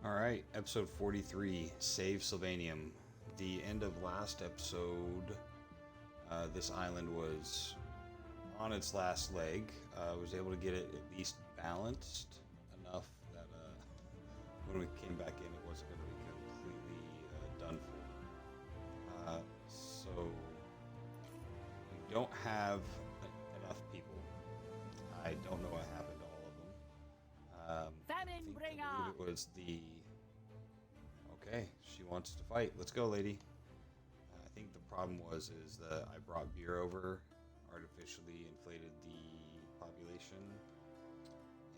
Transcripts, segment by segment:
Alright, episode 43, Save Silvanium. The end of last episode, this island was on its last leg. I was able to get it at least balanced enough that when we came back in, it wasn't going to be completely done for. So, we don't have enough people. I don't know what happened to all of them. I believe it was the... Okay, she wants to fight. Let's go, lady. I think the problem is that I brought beer over, artificially inflated the population,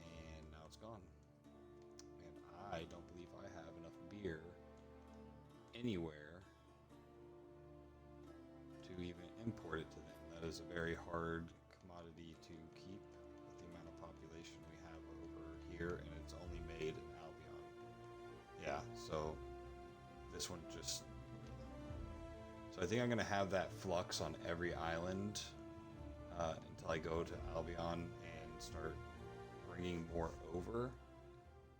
and now it's gone. And I don't believe I have enough beer anywhere to even import it to them. That is a very hard commodity to keep with the amount of population we have over here, and it's only made in Albion. Yeah, so this one just... So I think I'm going to have that flux on every island until I go to Albion and start bringing more over.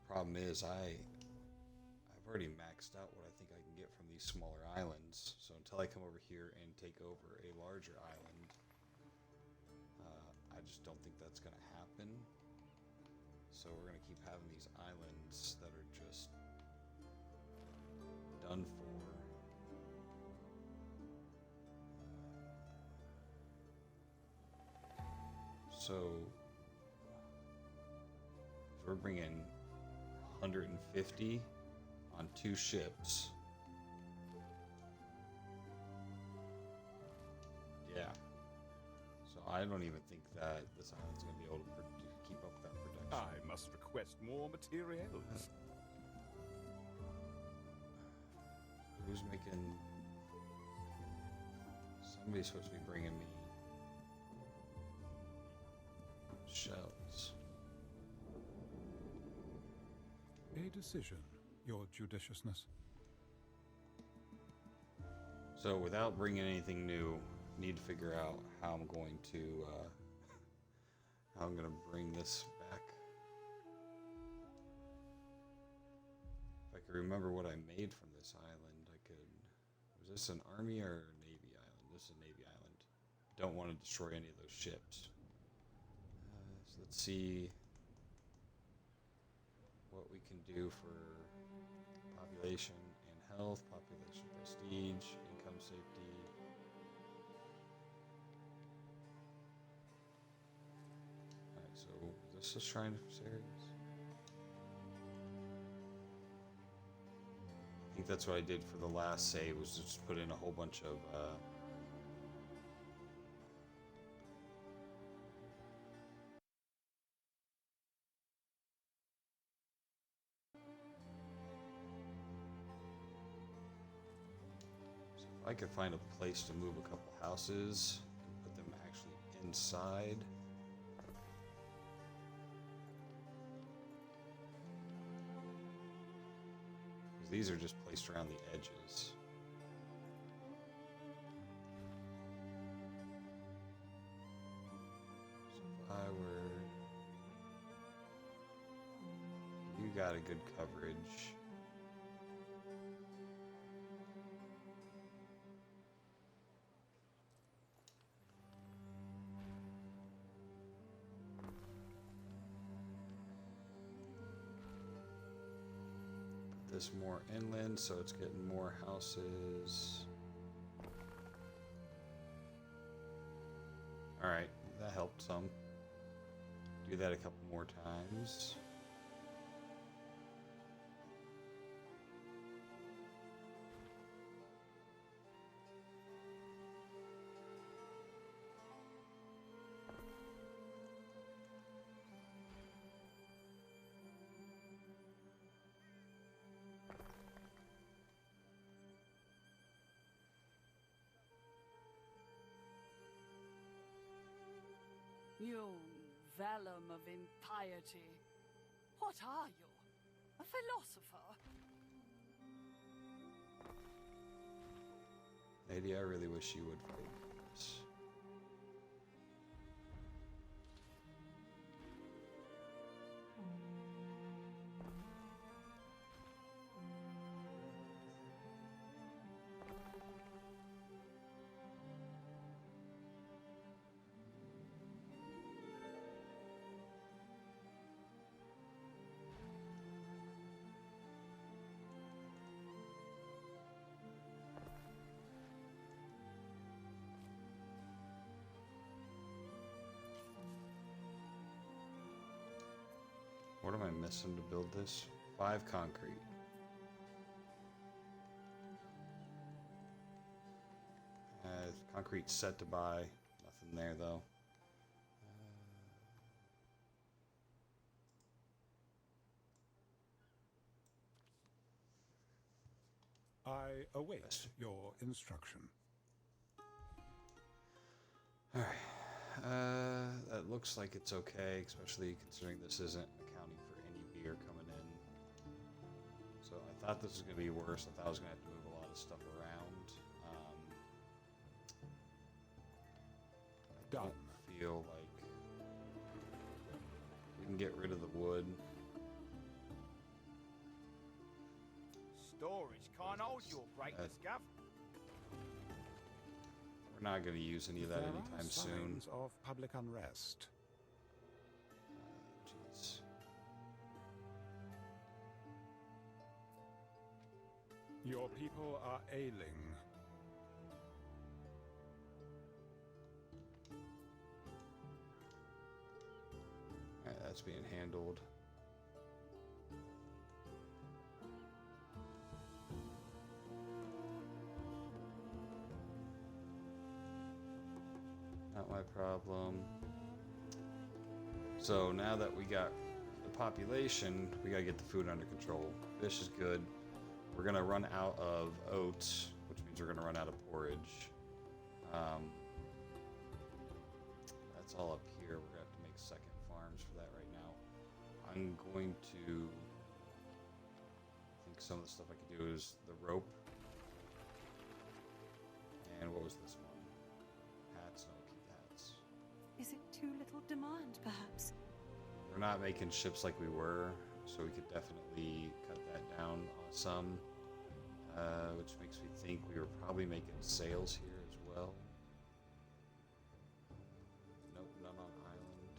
Problem is, I've already maxed out what I think I can get from these smaller islands. So until I come over here and take over a larger island, I just don't think that's going to happen. So we're going to keep having these islands that are just done for. So if we're bringing 150 on 2 ships, yeah. So I don't even think that this island's going to be able to keep up that production. I must request more materials. Who's making... Somebody's supposed to be bringing me shells. A decision, your judiciousness. So without bringing anything new, need to figure out how I'm going to bring this back. If I could remember what I made from this island, I could... Was this an army or a navy island? This is a navy island. Don't want to destroy any of those ships. So let's see what we can do for population and health, population prestige, income safety. Alright, so is this a shrine for Ceres? I think that's what I did for the last save, was just put in a whole bunch of so if I could find a place to move a couple houses and put them actually inside. These are just placed around the edges. So if I were... You got a good coverage. This more inland, so it's getting more houses. Alright, that helped some. Do that a couple more times. You vellum of impiety. What are you? A philosopher? Lady, I really wish you would fight for this. What am I missing to build this? 5 concrete. Concrete set to buy. Nothing there though. I await your instruction. Alright. That looks like it's okay, especially considering this isn't accounting for any beer coming in. So I thought this was going to be worse. I thought I was going to have to move a lot of stuff around. I don't feel like we can get rid of the wood. Storage can't hold your greatness, Gov. We're not going to use any of that There anytime are soon. signs of public unrest. Jeez. Your people are ailing. Alright, that's being handled. Not my problem. So now that we got the population, we gotta get the food under control. Fish is good. We're gonna run out of oats, which means we're gonna run out of porridge. That's all up here. We're gonna have to make second farms for that right now. I'm going to... I think some of the stuff I could do is the rope. And what was this one? Hats? No, keep the hats. Is it too little demand, perhaps? We're not making ships like we were, so we could definitely cut that down on some. Which makes me think we were probably making sails here as well. Nope, none on island.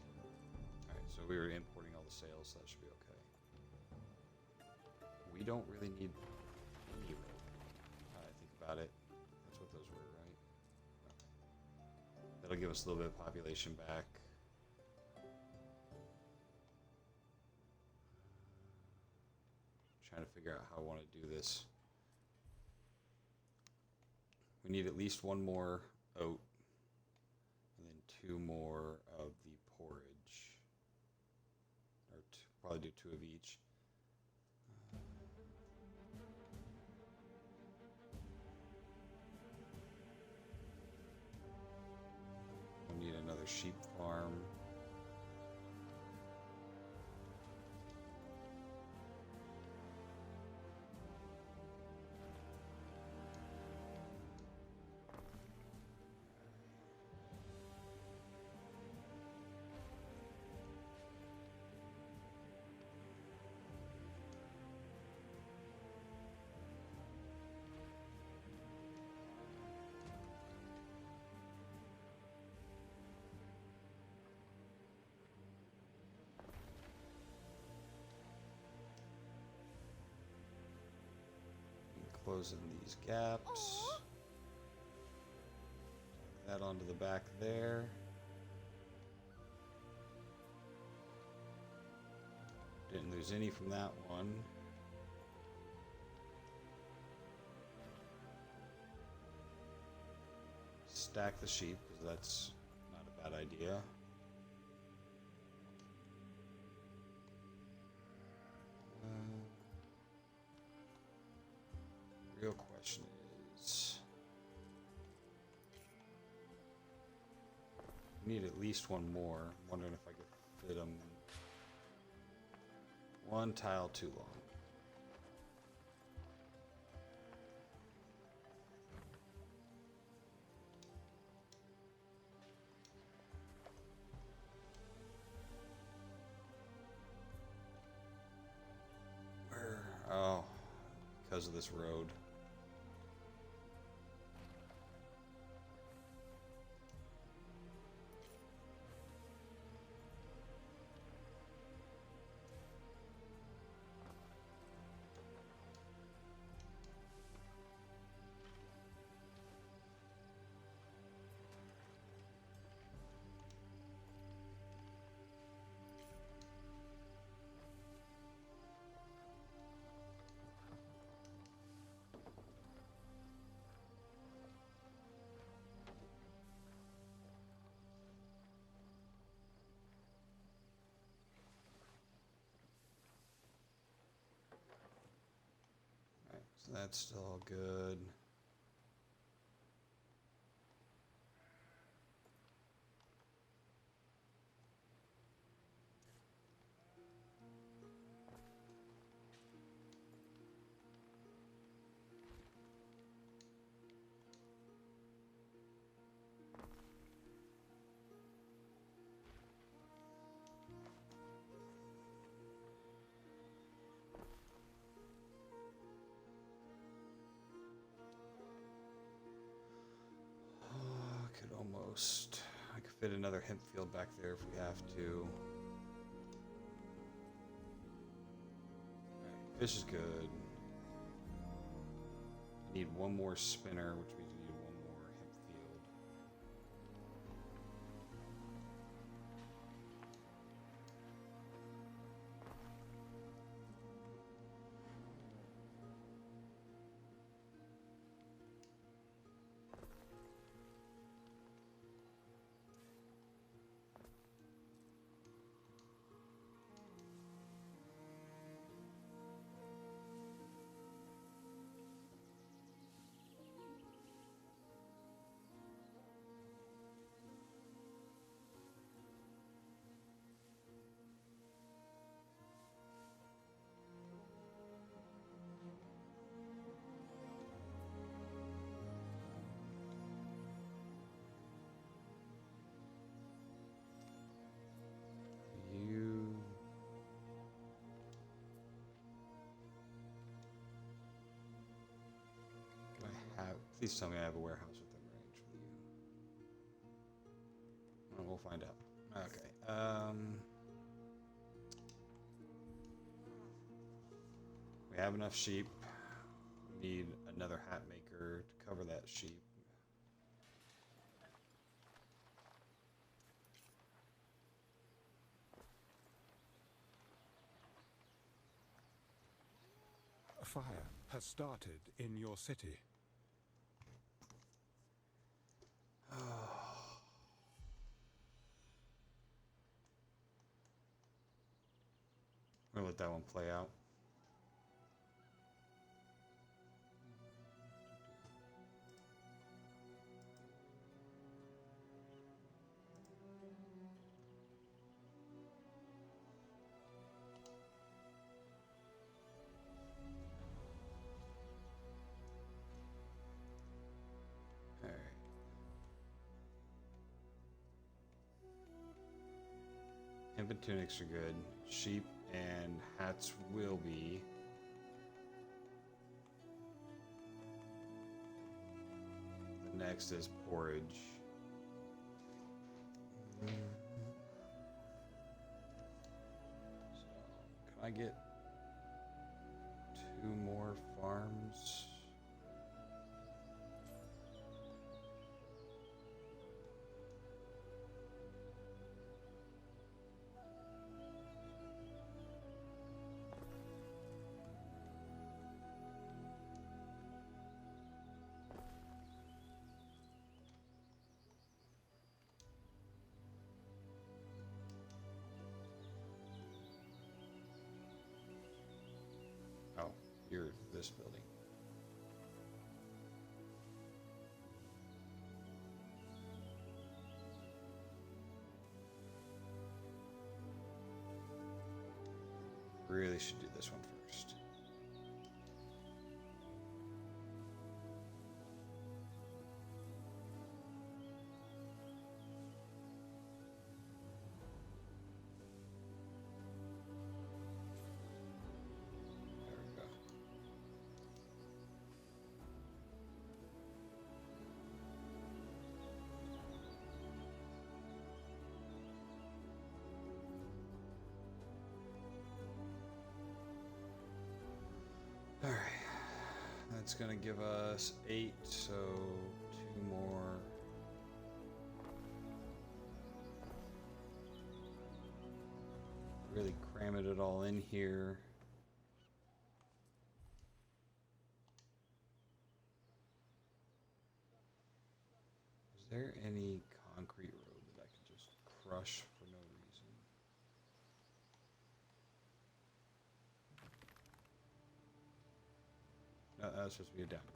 Alright, so we were importing all the sails, so that should be okay. We don't really need any rope. I think about it. That's what those were, right? Okay. That'll give us a little bit of population back. Trying to figure out how I want to do this. We need at least one more oat, and then 2 more of the porridge, or probably do 2 of each. We need another sheep farm. Closing these gaps. That onto the back there. Didn't lose any from that one. Stack the sheep, because that's not a bad idea. Real question is, we need at least one more. I'm wondering if I could fit them. One tile too long. Where? Oh, because of this road. So that's still all good. I could fit another hemp field back there if we have to. Right, fish is good. Need one more spinner, which means we need one more hemp field. Please tell me I have a warehouse within range for you. Well, we'll find out. Okay. We have enough sheep. We need another hat maker to cover that sheep. A fire has started in your city. I'm gonna let that one play out. Alright. Hemp and tunics are good. Sheep and hats will be. The next is porridge. So, can I get 2 more farms? Oh, you're this building. Really should do this one first. There we go. All right, that's gonna give us 8, so 2 more. Really cramming it all in here. Is there any concrete road that I could just crush for no reason? No, that's supposed to be a downgrade.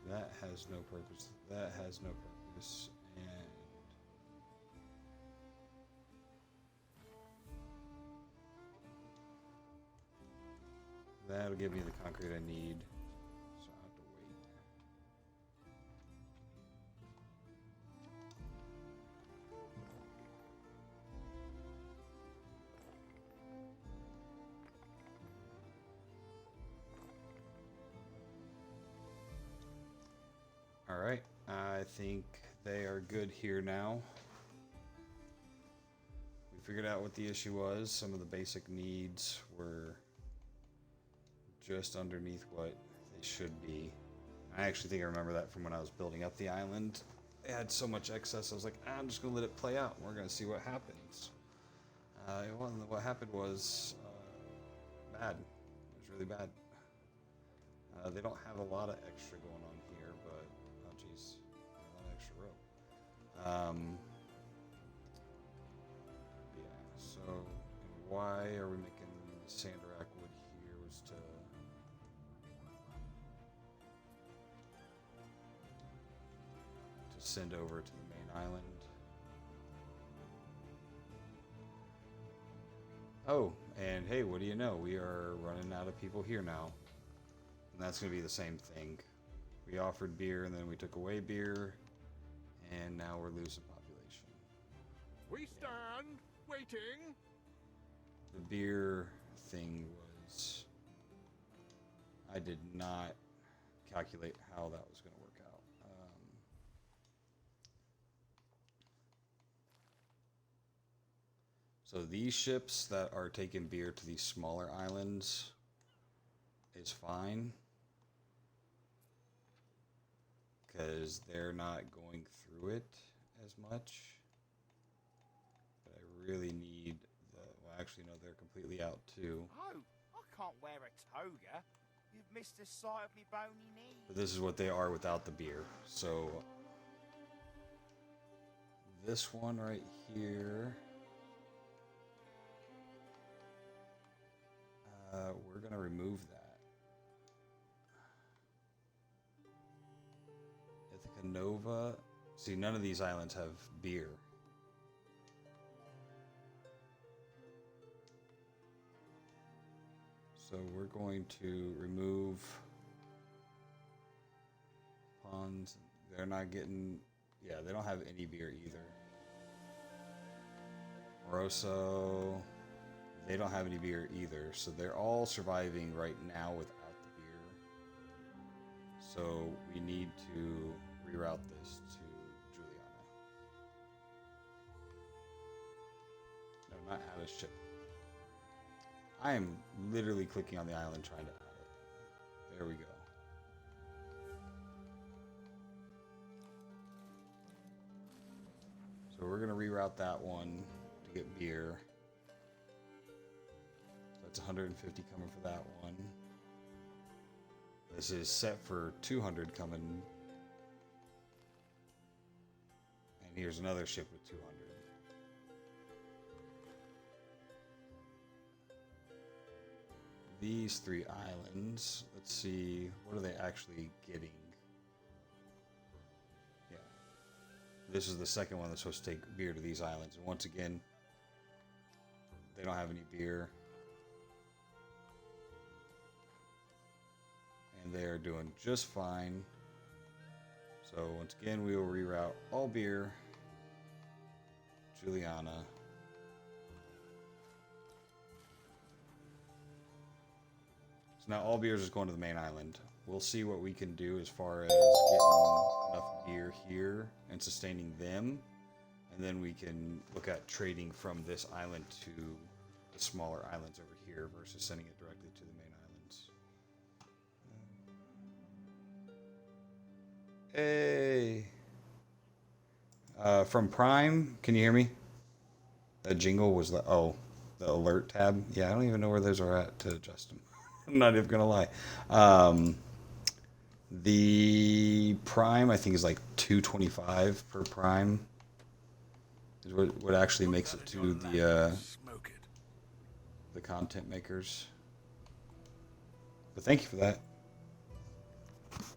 That has no purpose. That has no purpose. And that'll give me the concrete I need. So I have to wait. Alright, I think they are good here now. We figured out what the issue was. Some of the basic needs were just underneath what they should be. I actually think I remember that from when I was building up the island. It had so much excess, I was like, I'm just going to let it play out. We're going to see what happens. What happened was bad. It was really bad. They don't have a lot of extra going on here, but oh jeez, a lot of extra rope. Yeah. So why are we making Sanderac wood here? Was to send over to the main island. Oh, and hey, what do you know? We are running out of people here now. And that's going to be the same thing. We offered beer, and then we took away beer, and now we're losing population. We stand waiting. The beer thing was... I did not calculate how that was going to work out. So these ships that are taking beer to these smaller islands is fine, because they're not going through it as much. But I really need the... Well, actually, no, they're completely out too. Oh, I can't wear a toga. You've missed the sight of me bony knee. But this is what they are without the beer. So this one right here, we're going to remove that. Ithaca Nova. See, none of these islands have beer. So we're going to remove ponds. They're not getting... Yeah, they don't have any beer either. Moroso, they don't have any beer either. So they're all surviving right now without the beer. So we need to reroute this to Juliana. No, not add a ship. I am literally clicking on the island trying to add it. There we go. So we're going to reroute that one to get beer. So that's 150 coming for that one. This is set for 200 coming. And here's another ship with 200. These three islands, let's see, what are they actually getting? Yeah. This is the second one that's supposed to take beer to these islands. And once again, they don't have any beer. And they are doing just fine. So once again, we will reroute all beer. Juliana. So now all beers is going to the main island. We'll see what we can do as far as getting enough beer here and sustaining them. And then we can look at trading from this island to the smaller islands over here versus sending it directly to the main islands. Hey. From Prime, can you hear me? That jingle was oh, the alert tab. Yeah, I don't even know where those are at to adjust them. I'm not even gonna lie. The prime I think is like 225 per prime. Is what actually makes it to the content makers. But thank you for that.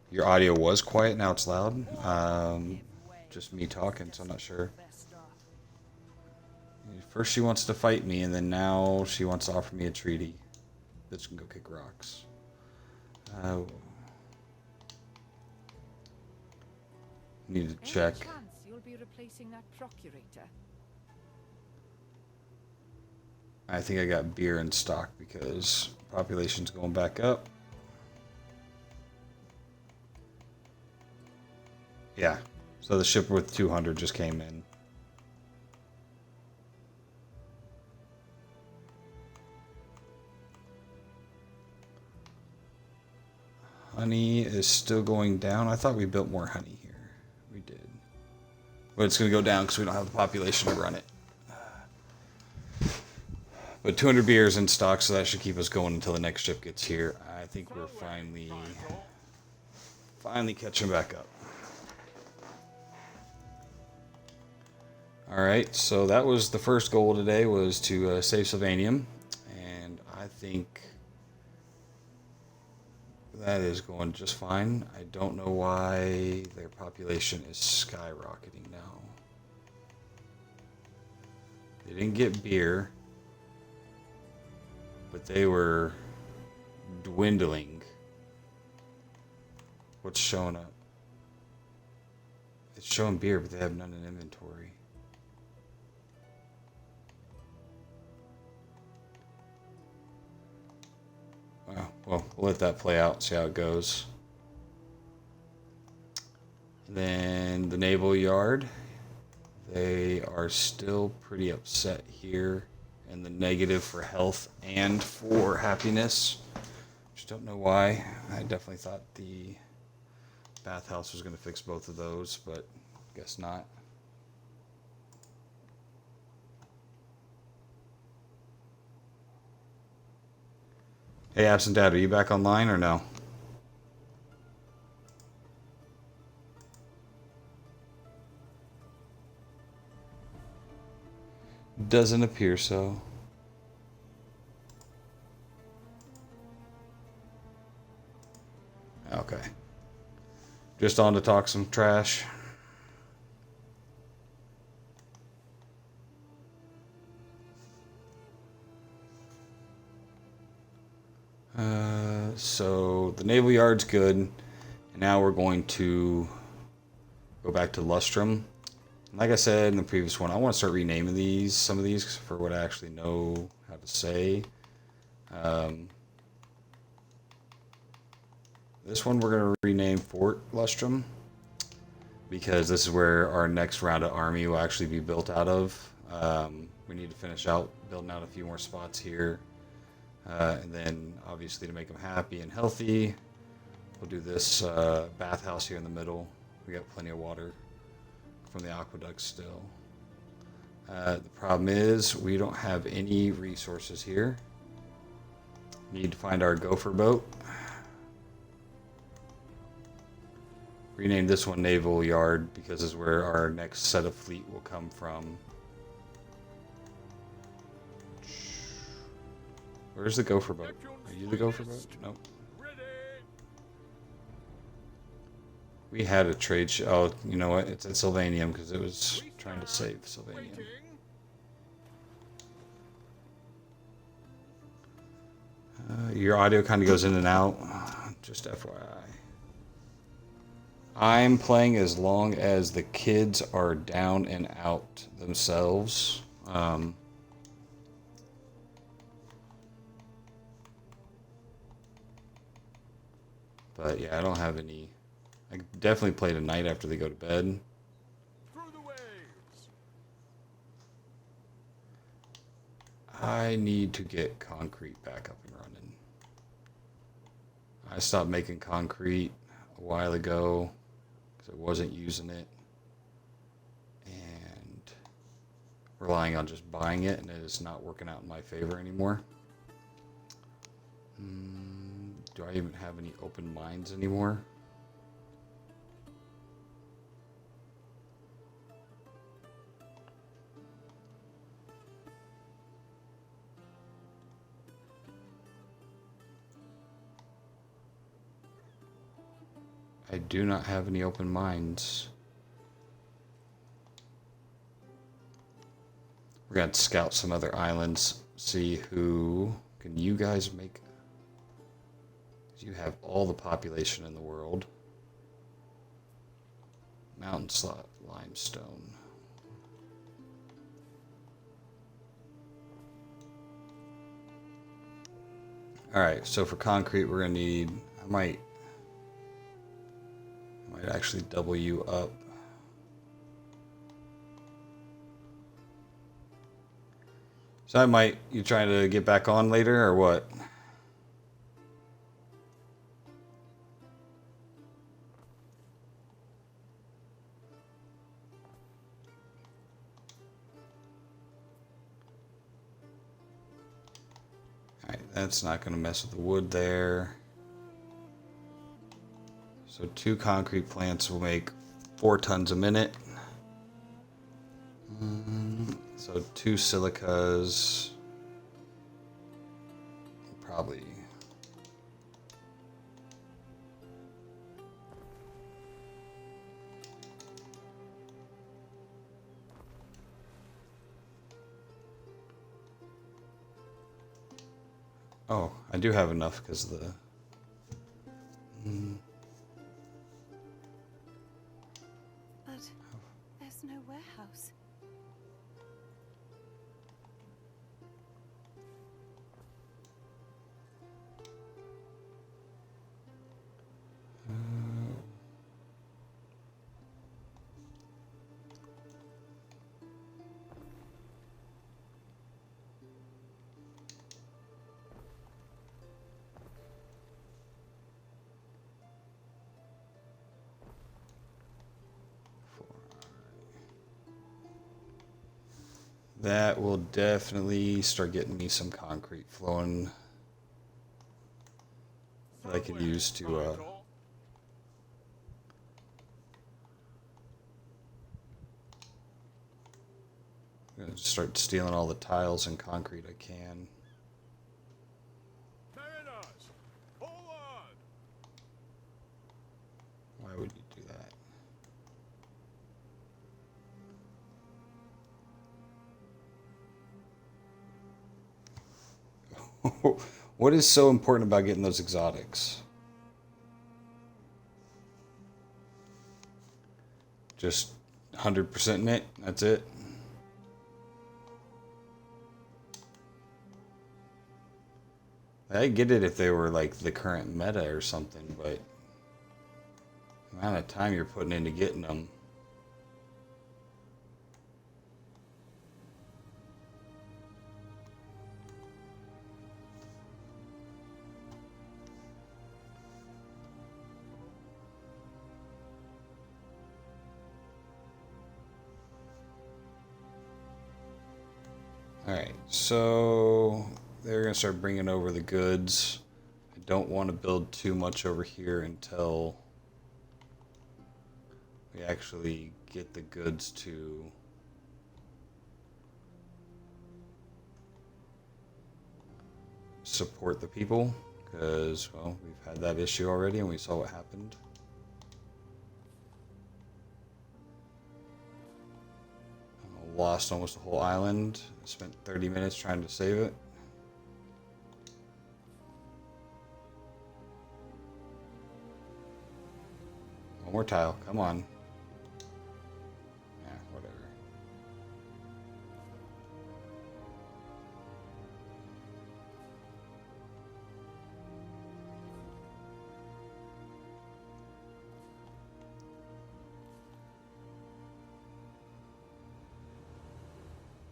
Your audio was quiet, now it's loud. Just me talking, so I'm not sure. First she wants to fight me, and then now she wants to offer me a treaty that she can go kick rocks. Need to check. Any chance you'll be replacing that procurator? I think I got beer in stock because population's going back up. Yeah, so the ship with 200 just came in. Honey is still going down. I thought we built more honey here. We did. But it's going to go down because we don't have the population to run it. But 200 beers in stock, so that should keep us going until the next ship gets here. I think we're finally catching back up. Alright, so that was the first goal today, was to save Silvanium. And I think that is going just fine. I don't know why their population is skyrocketing now. They didn't get beer, but they were dwindling. What's showing up? It's showing beer, but they have none in inventory. Well, we'll let that play out, see how it goes. Then the Naval Yard. They are still pretty upset here. And the negative for health and for happiness. Just don't know why. I definitely thought the bathhouse was going to fix both of those, but guess not. Hey, Absent Dad, are you back online or no? Doesn't appear so. Okay. Just on to talk some trash. So the Naval Yard's good. And now we're going to go back to Lustrum. Like I said in the previous one, I want to start renaming some of these for what I actually know how to say. This one we're going to rename Fort Lustrum, because this is where our next round of army will actually be built out of. We need to finish out building out a few more spots here. And then obviously to make them happy and healthy, we'll do this bathhouse here in the middle. We got plenty of water from the aqueduct still. The problem is we don't have any resources here. Need to find our gopher boat. Rename this one Naval Yard because this is where our next set of fleet will come from. Where's the gopher boat? Are you the gopher boat? Nope. We had a trade show. Oh, you know what? It's at Silvanium because it was trying to save Silvanium. Your audio kind of goes in and out. Just FYI. I'm playing as long as the kids are down and out themselves. But yeah, I don't have any. I definitely play tonight after they go to bed. I need to get concrete back up and running. I stopped making concrete a while ago because I wasn't using it. And relying on just buying it, and it is not working out in my favor anymore. Do I even have any open mines anymore? I do not have any open mines. We're going to scout some other islands, see who can you guys make. You have all the population in the world. Mountain slot limestone. Alright, so for concrete we're gonna need, I might actually double you up. So you trying to get back on later or what? Alright, that's not going to mess with the wood there. So 2 concrete plants will make 4 tons a minute. So 2 silicas, probably. Oh, I do have enough because of the. But there's no warehouse. That will definitely start getting me some concrete flowing that I could use to I'm gonna start stealing all the tiles and concrete I can. Mariners, forward! Why would you do that? What is so important about getting those exotics? Just 100% in it? That's it? I get it if they were like the current meta or something, but the amount of time you're putting into getting them. Alright, so they're going to start bringing over the goods. I don't want to build too much over here until we actually get the goods to support the people, because, well, we've had that issue already and we saw what happened. Lost almost the whole island. Spent 30 minutes trying to save it. One more tile, come on. Yeah, whatever.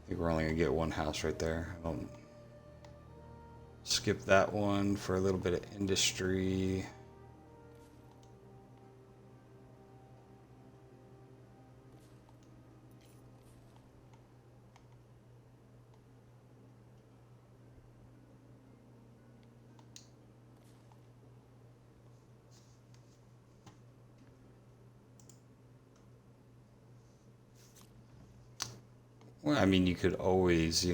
I think we're only gonna get one house right there. I don't skip that one for a little bit of industry. Well, I mean, you could always,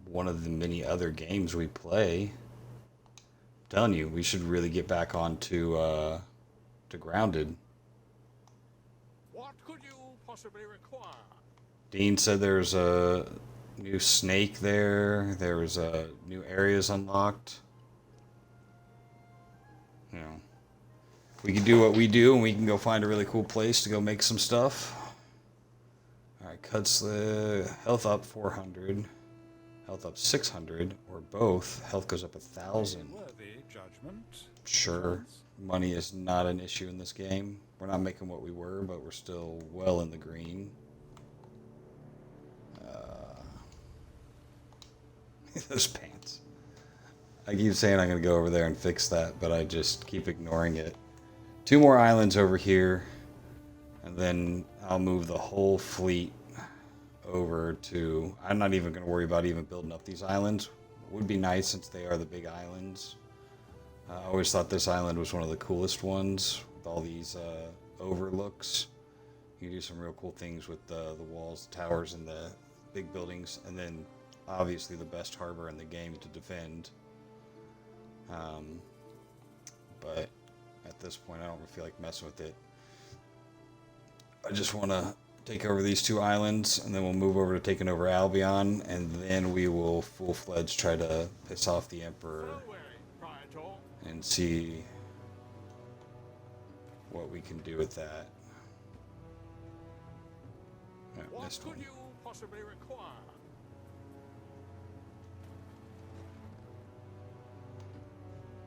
one of the many other games we play. I'm telling you, we should really get back on to Grounded. What could you possibly require? Dean said there's a new snake there. There was new areas unlocked. We can do what we do, and we can go find a really cool place to go make some stuff. All right, cuts the health up 400, health up 600, or both. Health goes up 1,000. Worthy judgment. Sure, money is not an issue in this game. We're not making what we were, but we're still well in the green. Those pants. I keep saying I'm going to go over there and fix that, but I just keep ignoring it. 2 more islands over here, and then I'll move the whole fleet over to... I'm not even going to worry about even building up these islands. It would be nice since they are the big islands. I always thought this island was one of the coolest ones, with all these overlooks. You can do some real cool things with the walls, the towers, and the big buildings, and then obviously the best harbor in the game to defend. But at this point, I don't feel like messing with it. I just want to take over these 2 islands, and then we'll move over to taking over Albion, and then we will full-fledged try to piss off the Emperor and see what we can do with that. Oh, What missed could one. you possibly require?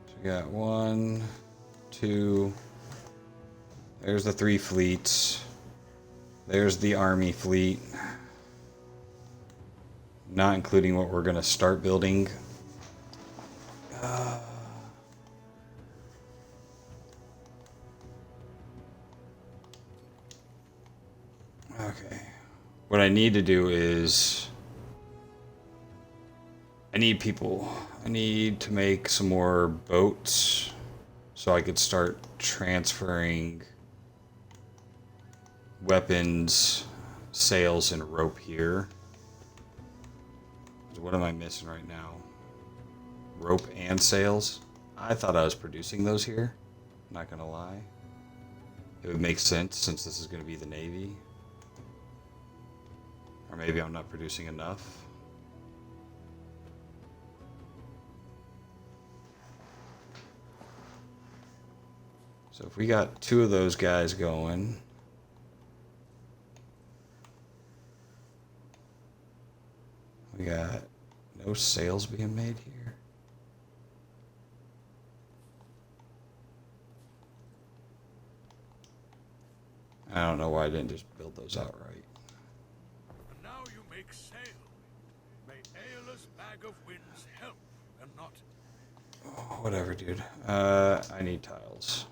So we got 1, 2. There's the 3 fleets. There's the army fleet. Not including what we're going to start building. Okay. What I need to do is... I need people. I need to make some more boats so I could start transferring weapons, sails, and rope here. What am I missing right now? Rope and sails? I thought I was producing those here. Not gonna lie. It would make sense since this is gonna be the Navy. Or maybe I'm not producing enough. So if we got 2 of those guys going, we got no sales being made here. I don't know why I didn't just build those outright. And now you make sail. May Aeolus bag of winds help and not... Oh, whatever, dude. I need tiles.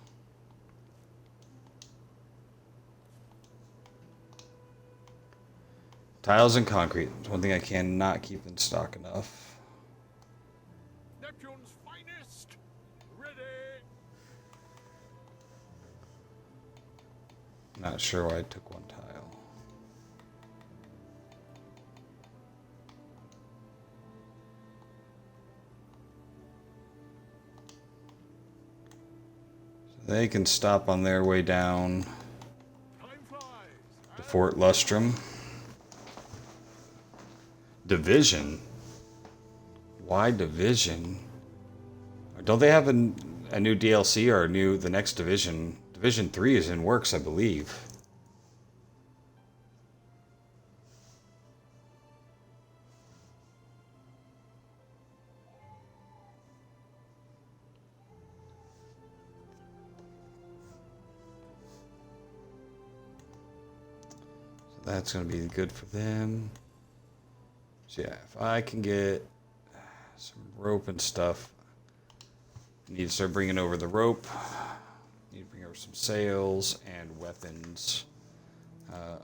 Tiles and concrete. It's one thing I cannot keep in stock enough. Neptune's finest! Ready! Not sure why I took 1 tile. So they can stop on their way down Time flies! to Fort Lustrum. Division? Why Division? Don't they have a new DLC or the next Division? Division 3 is in works, I believe. So that's going to be good for them. So yeah, if I can get some rope and stuff, I need to start bringing over the rope. Need to bring over some sails and weapons.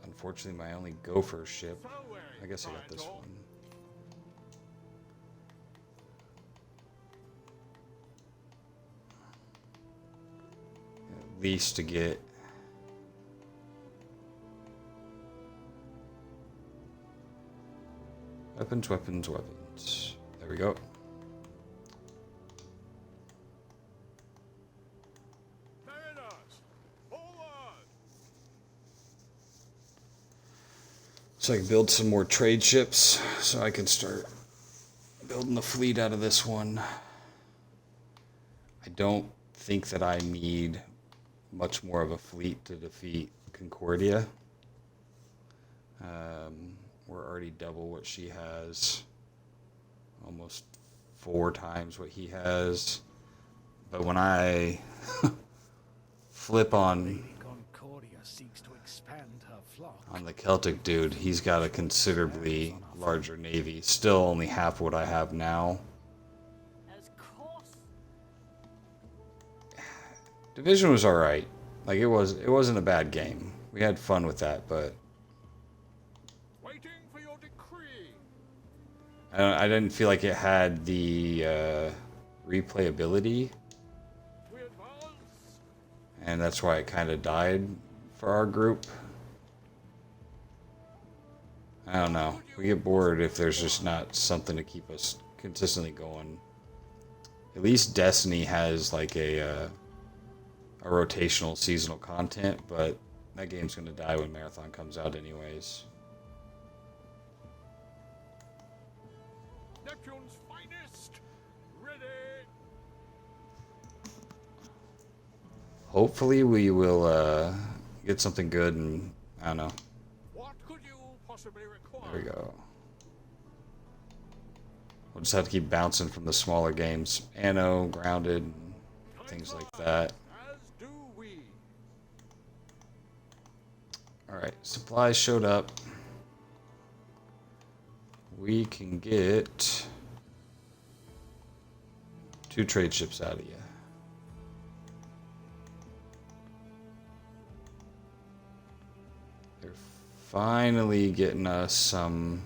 Unfortunately, my only gopher ship. I guess I got this one. At least to get Weapons, weapons, weapons. There we go. Mariners, forward! So I can build some more trade ships so I can start building the fleet out of this one. I don't think that I need much more of a fleet to defeat Concordia. We're already double what she has. Almost 4 times what he has. But when I flip on Lady Concordia seeks to expand her flock. the Celtic dude, he's got a considerably larger navy. Still only half what I have now. Of course. Division was alright. Like it wasn't a bad game. We had fun with that, but Waiting for your decree. I didn't feel like it had the replayability, We advance. and that's why it kind of died for our group. I don't know. We get bored if there's just not something to keep us consistently going. At least Destiny has like a rotational seasonal content, but that game's gonna die when Marathon comes out anyways. Neptune's finest. Ready. Hopefully we will get something good, and I don't know. What could you possibly require? There we go. We'll just have to keep bouncing from the smaller games. Anno, Grounded, things like that. As do we. Alright, supplies showed up. We can get 2 trade ships out of you. They're finally getting us some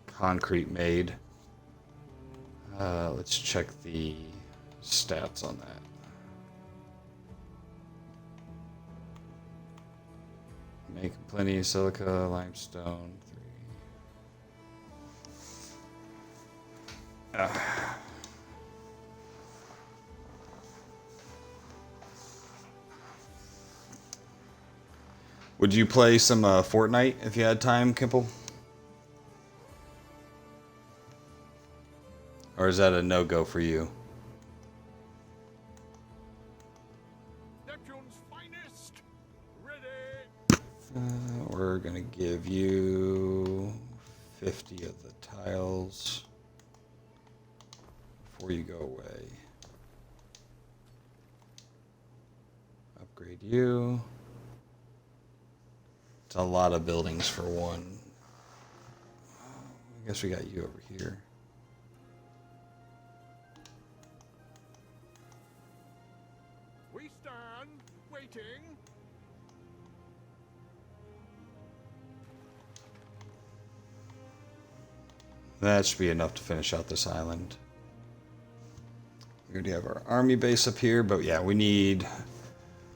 concrete made. Let's check the stats on that. Make plenty of silica, limestone, 3. Would you play some Fortnite if you had time, Kimple? Or is that a no-go for you? Neptune's finest. Ready. We're gonna give you 50 of the tiles before you go away. Upgrade you. It's a lot of buildings for one. I guess we got you over here. We stand waiting. That should be enough to finish out this island. We already have our army base up here, but yeah, we need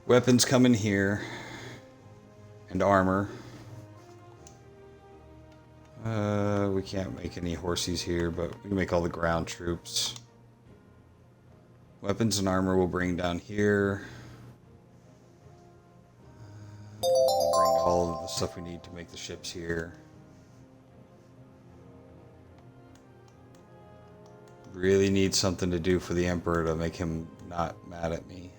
weapons coming here and armor. We can't make any horses here, but we can make all the ground troops. Weapons and armor we'll bring down here. We'll bring all of the stuff we need to make the ships here. Really need something to do for the Emperor to make him not mad at me.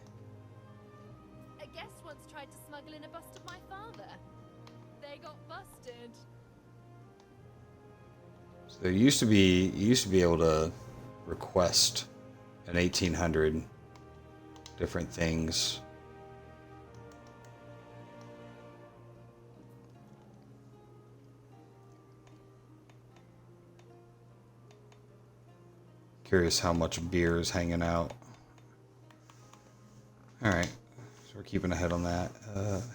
A guest once tried to smuggle in a bust of my father. They got busted. So you used to be able to request an 1800 different things. Curious how much beer is hanging out. All right, so we're keeping ahead on that.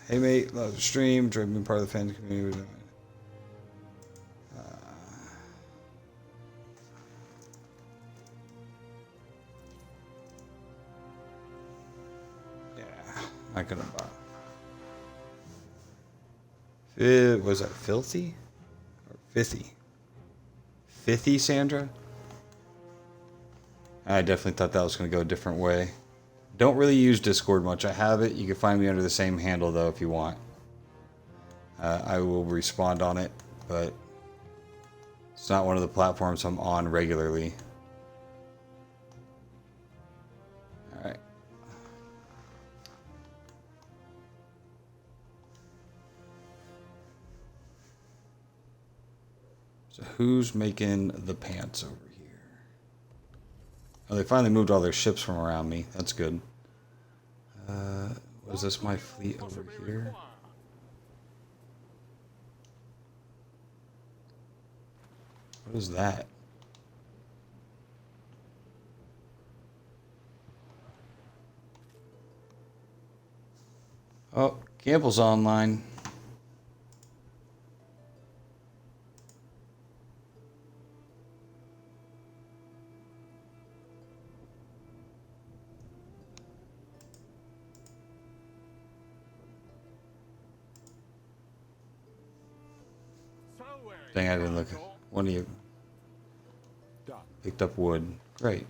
Hey mate, love the stream. Enjoy being part of the fan community. Not gonna buy. Was that filthy or fithy? Fifty, Sandra? I definitely thought that was going to go a different way. Don't really use Discord much. I have it. You can find me under the same handle, though, if you want. I will respond on it, but it's not one of the platforms I'm on regularly. Alright. So who's making the pants over here? Oh, they finally moved all their ships from around me. That's good. Was this my fleet over here? What is that? Oh, Campbell's online. Dang, I didn't look. One of you picked up wood. Great.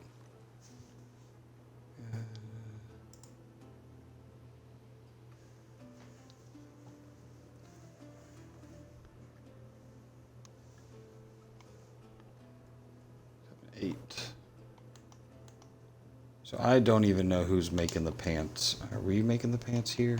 8. So I don't even know who's making the pants. Are we making the pants here?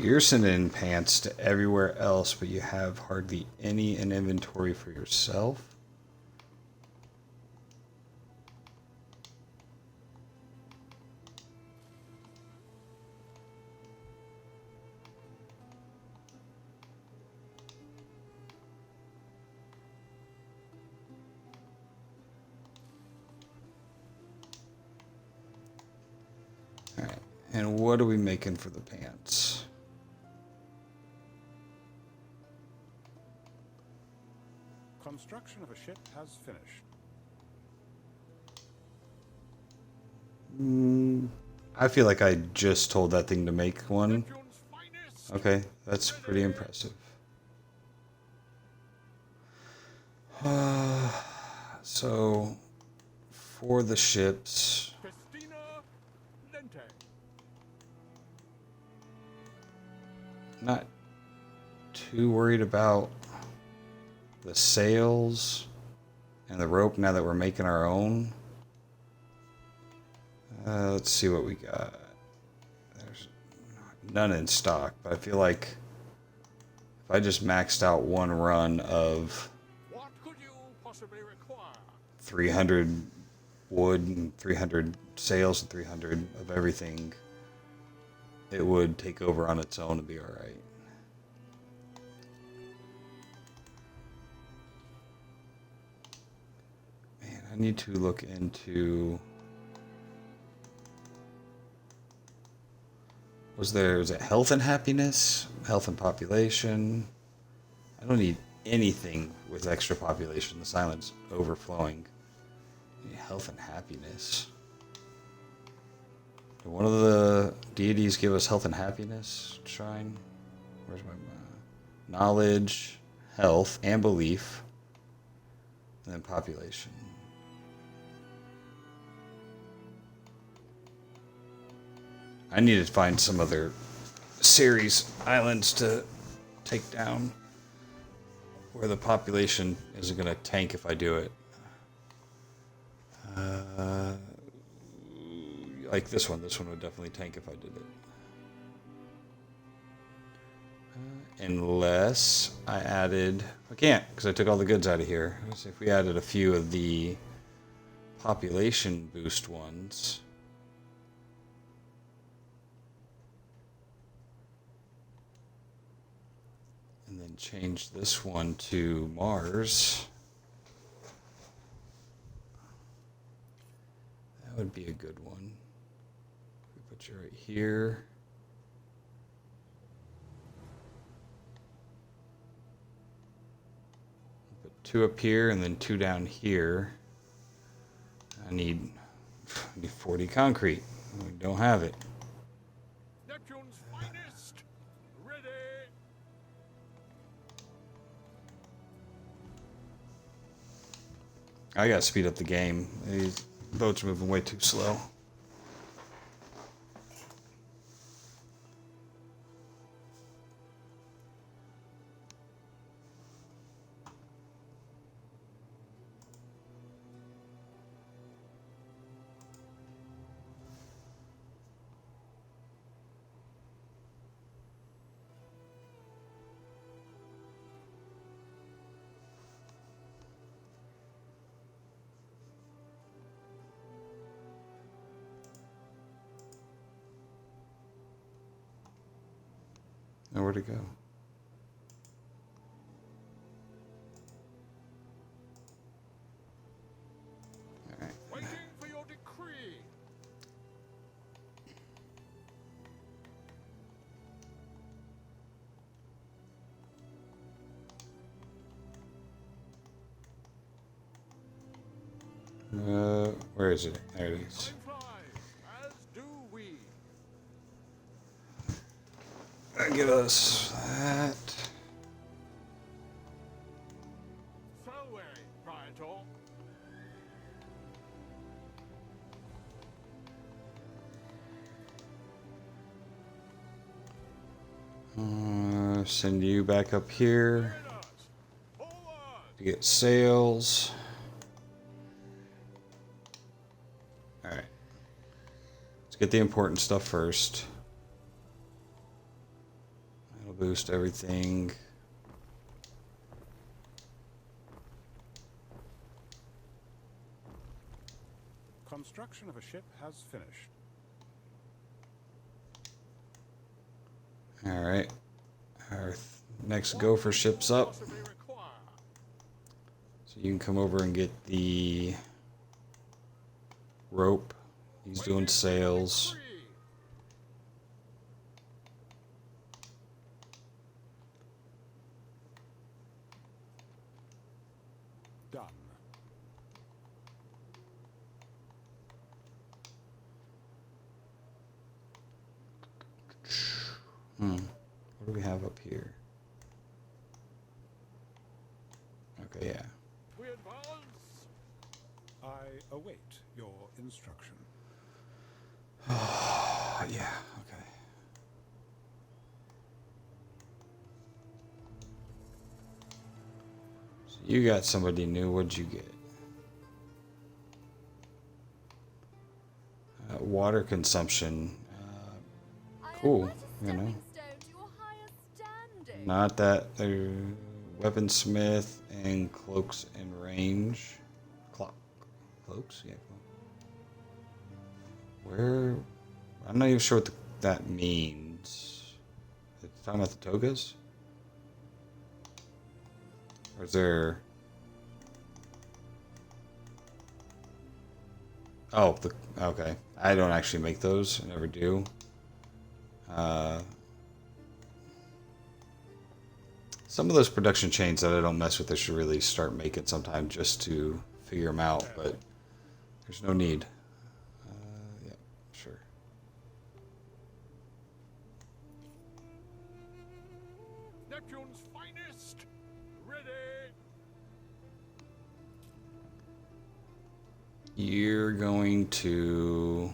You're sending pants to everywhere else, but you have hardly any in inventory for yourself. All right, and what are we making for the pants? Construction of a ship has finished. I feel like I just told that thing to make one. Okay, that's pretty impressive. So, for the ships, not too worried about the sails and the rope now that we're making our own. Let's see what we got. There's none in stock, but I feel like if I just maxed out one run of 300 wood and 300 sails and 300 of everything, it would take over on its own and be all right. Man, I need to look into... Was it health and happiness? Health and population? I don't need anything with extra population. This island's overflowing. I need health and happiness. Did one of the deities give us health and happiness shrine? Where's my knowledge, health, and belief, and then population. I need to find some other series islands to take down where the population isn't going to tank if I do it. Like this one. This one would definitely tank if I did it. Unless I added... I can't, because I took all the goods out of here. Let's see if we added a few of the population boost ones. And then change this one to Mars. That would be a good one. We put you right here. 2 up here and then 2 down here. I need 40 concrete. We don't have it. Neptune's finest. Ready. I gotta speed up the game. These boats are moving way too slow. Nowhere to go. All right. Waiting for your decree. Where is it? There it is. Time flies, as do we. Give us that. Selway, Praetor. Send you back up here Forward. to get sails. All right. Let's get the important stuff first. That'll boost everything. Construction of a ship has finished. All right. Our next go for ship's up. Possibly require. So you can come over and get the rope. He's doing sails. Decree. Done. What do we have up here? Okay, yeah. We advance. I await your instruction. Yeah, okay. So you got somebody new. What'd you get? Water consumption. Cool, you know. Not that. Weaponsmith and cloaks and range. Cloaks? Yeah. Where? I'm not even sure what that means. It's talking about the togas? Or is there... Oh, okay. I don't actually make those. I never do. Some of those production chains that I don't mess with, I should really start making sometime just to figure them out, but there's no need. Yeah, sure. Neptune's finest. Ready. You're going to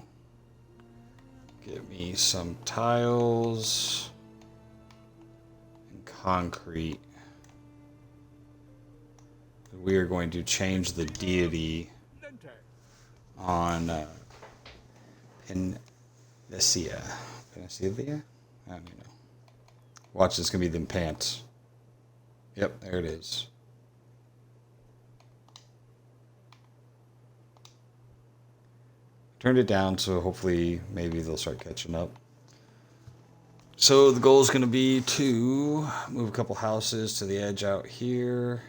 get me some tiles and concrete. We are going to change the deity Lente. on Panacea. Panacea? I don't even know. Watch, this gonna be them pants. Yep, there it is. Turned it down, so hopefully maybe they'll start catching up. So the goal is going to be to move a couple houses to the edge out here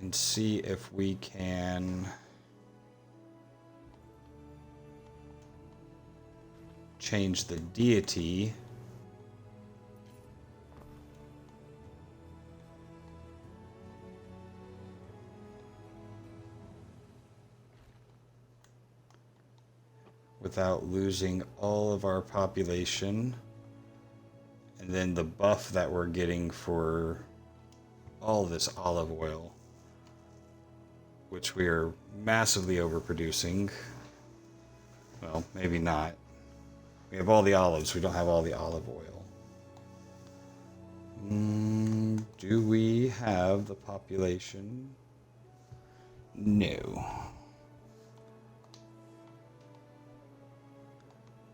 and see if we can change the deity. without losing all of our population. And then the buff that we're getting for all this olive oil, which we are massively overproducing. Well, maybe not. We have all the olives, we don't have all the olive oil. Do we have the population? No.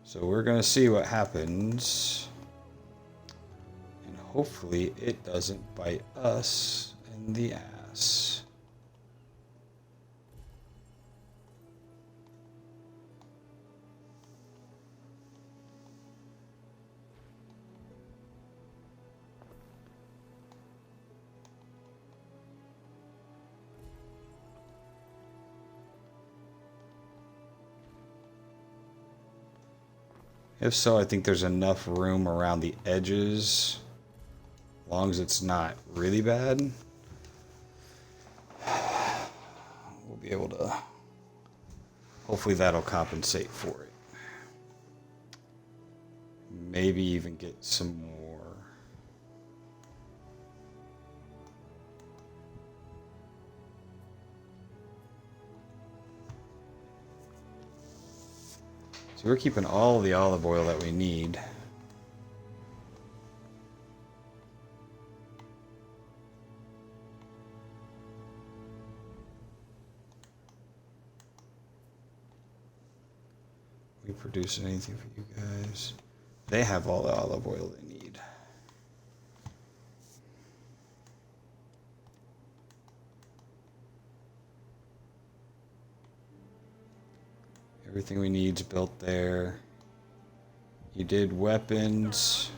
So we're going to see what happens. And hopefully it doesn't bite us in the ass. If so, I think there's enough room around the edges, as long as it's not really bad. We'll be able to, hopefully that'll compensate for it. Maybe even get some more. So we're keeping all the olive oil that we need. We produce anything for you guys? They have all the olive oil they need. Everything we need is built there. You did weapons.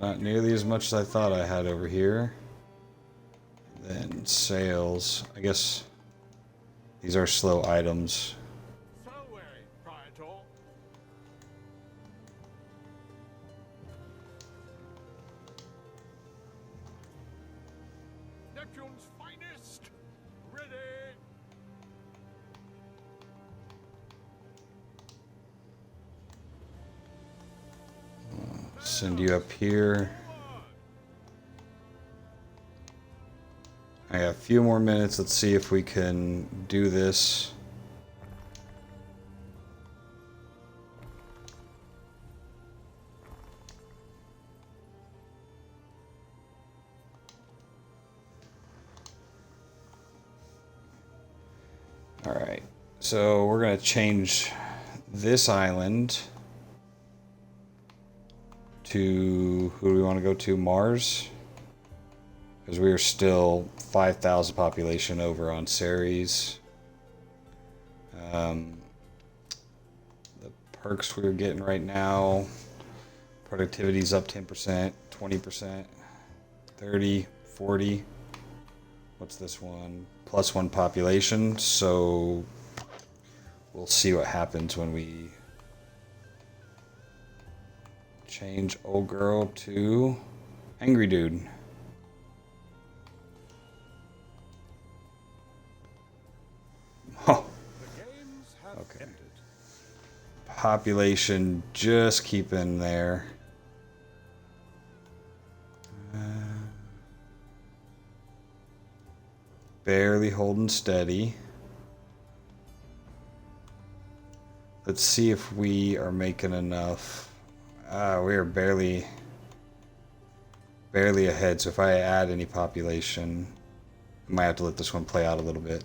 Not nearly as much as I thought I had over here. Then sales. I guess these are slow items. Send you up here. I got a few more minutes. Let's see if we can do this. All right. So we're going to change this island to, who do we want to go to? Mars? Because we are still 5,000 population over on Ceres. The perks we're getting right now, productivity's up 10%, 20%, 30, 40. What's this one? +1 population. So we'll see what happens when we change old girl to angry dude. Oh. Okay. Population just keeping there. Barely holding steady. Let's see if we are making enough. We are barely ahead, so if I add any population, I might have to let this one play out a little bit.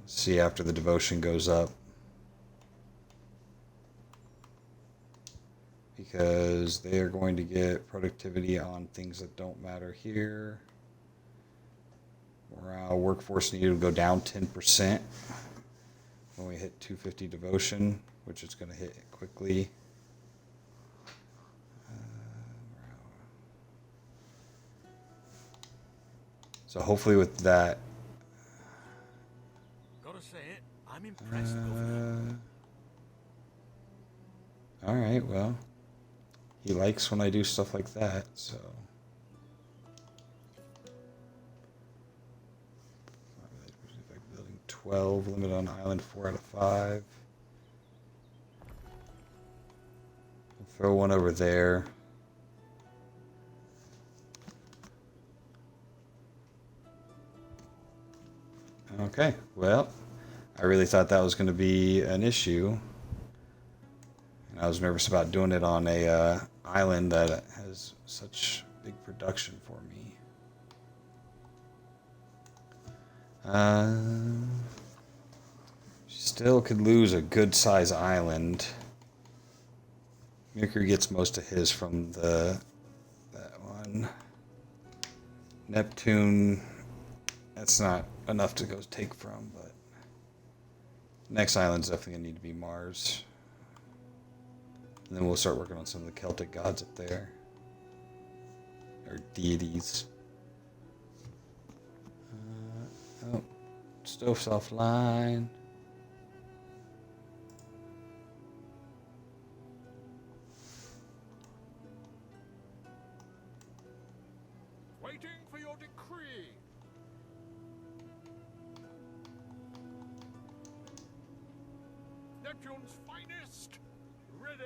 See after the devotion goes up. Because they are going to get productivity on things that don't matter here. Morale, workforce needed to go down 10% when we hit 250 devotion, which is going to hit quickly. So hopefully with that. Gotta say it, I'm impressed. All right, well, he likes when I do stuff like that, so. 12. Limit on island 4 out of 5. Throw one over there. Okay, well, I really thought that was going to be an issue. And I was nervous about doing it on a island that has such big production for me. Still could lose a good size island. Mercury gets most of his from that one. Neptune, that's not enough to go take from, but next island's definitely gonna need to be Mars. And then we'll start working on some of the Celtic gods up there. Or deities. Oh, stove's offline. Waiting for your decree. Neptune's finest. Ready.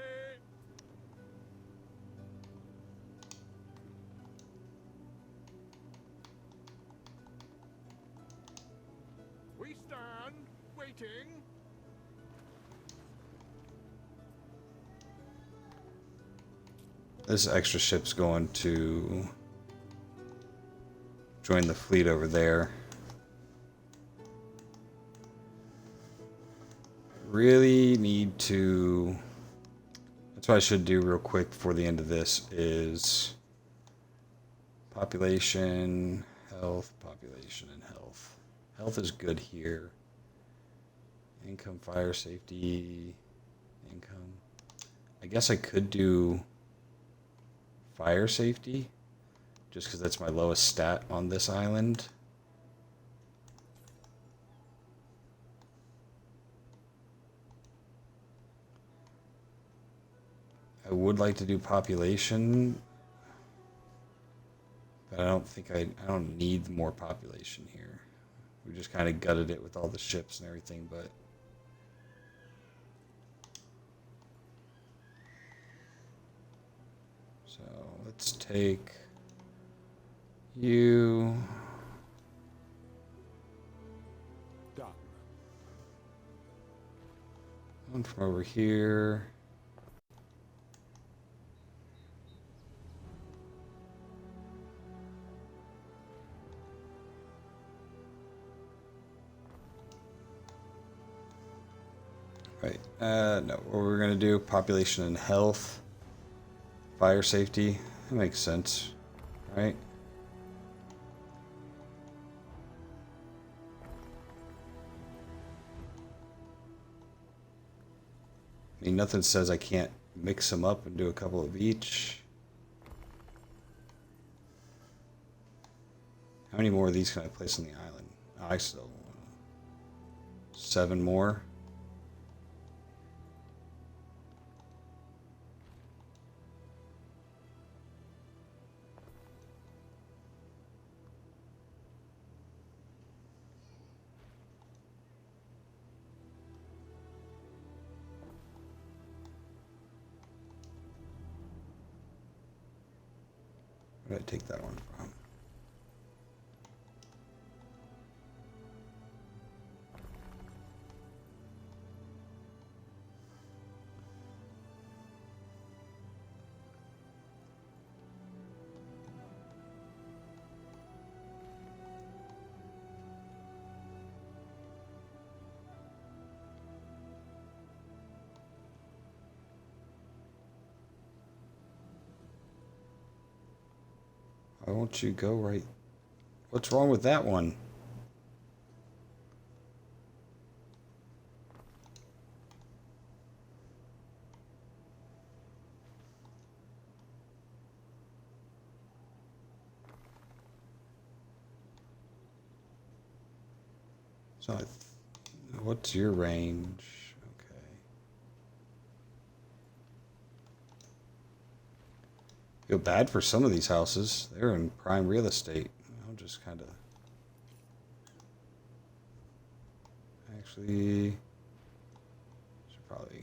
We stand waiting. This extra ship's going to join the fleet over there. Really need to... That's what I should do real quick before the end of this is population, health, population, and health. Health is good here. Income, fire, safety, income. I guess I could do fire safety, just because that's my lowest stat on this island. I would like to do population, but I don't think I don't need more population here. We just kind of gutted it with all the ships and everything, but so let's take you. Done. One from over here. Right. No, what we're gonna do, population and health, fire safety. That makes sense, right? I mean, nothing says I can't mix them up and do a couple of each. How many more of these can I place on the island? I still 7 more. Where did I take that one from? Why won't you go right? What's wrong with that one? So, what's your range? Okay. Feel bad for some of these houses. They're in prime real estate. I'll just kind of... Actually, should probably.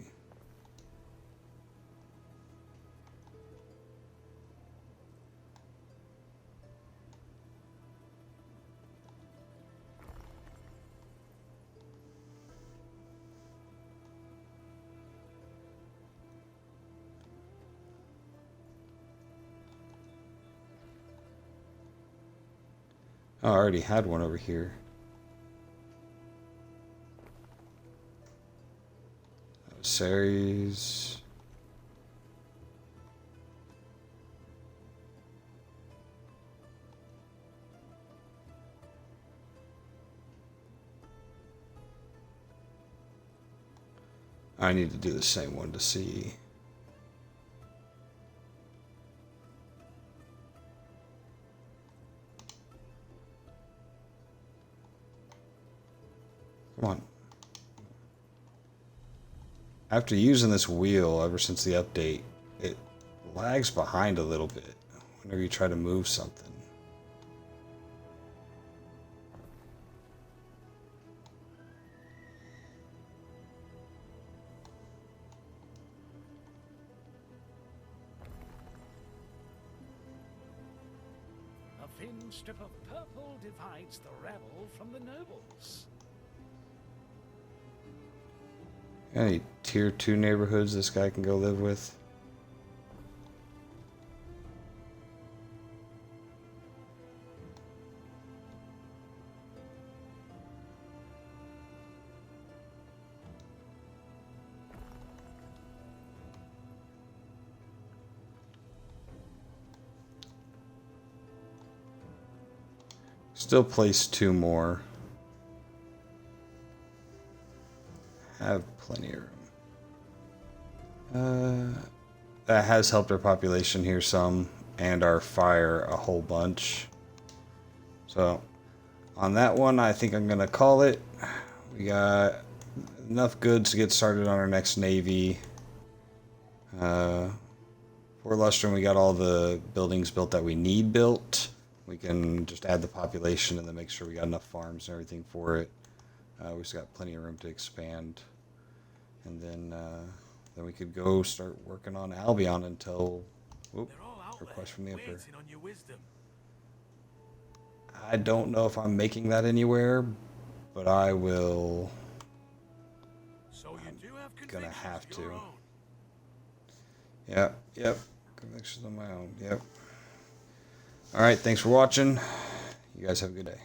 Oh, I already had one over here. Series. I need to do the same one to see. Come on. After using this wheel ever since the update, it lags behind a little bit whenever you try to move something. A thin strip of purple divides the rebel from the nobles. Any tier 2 neighborhoods this guy can go live with? Still place 2 more. Have plenty of room. That has helped our population here some, and our fire a whole bunch. So, on that one, I think I'm going to call it. We got enough goods to get started on our next navy. For Lustrum, we got all the buildings built that we need built. We can just add the population and then make sure we got enough farms and everything for it. We just got plenty of room to expand, and then we could go start working on Albion until request from the Emperor. On your wisdom. I don't know if I'm making that anywhere, but I will. So you do have Gonna have convictions of your to. own. Yep. Convictions on my own. Yep. All right. Thanks for watching. You guys have a good day.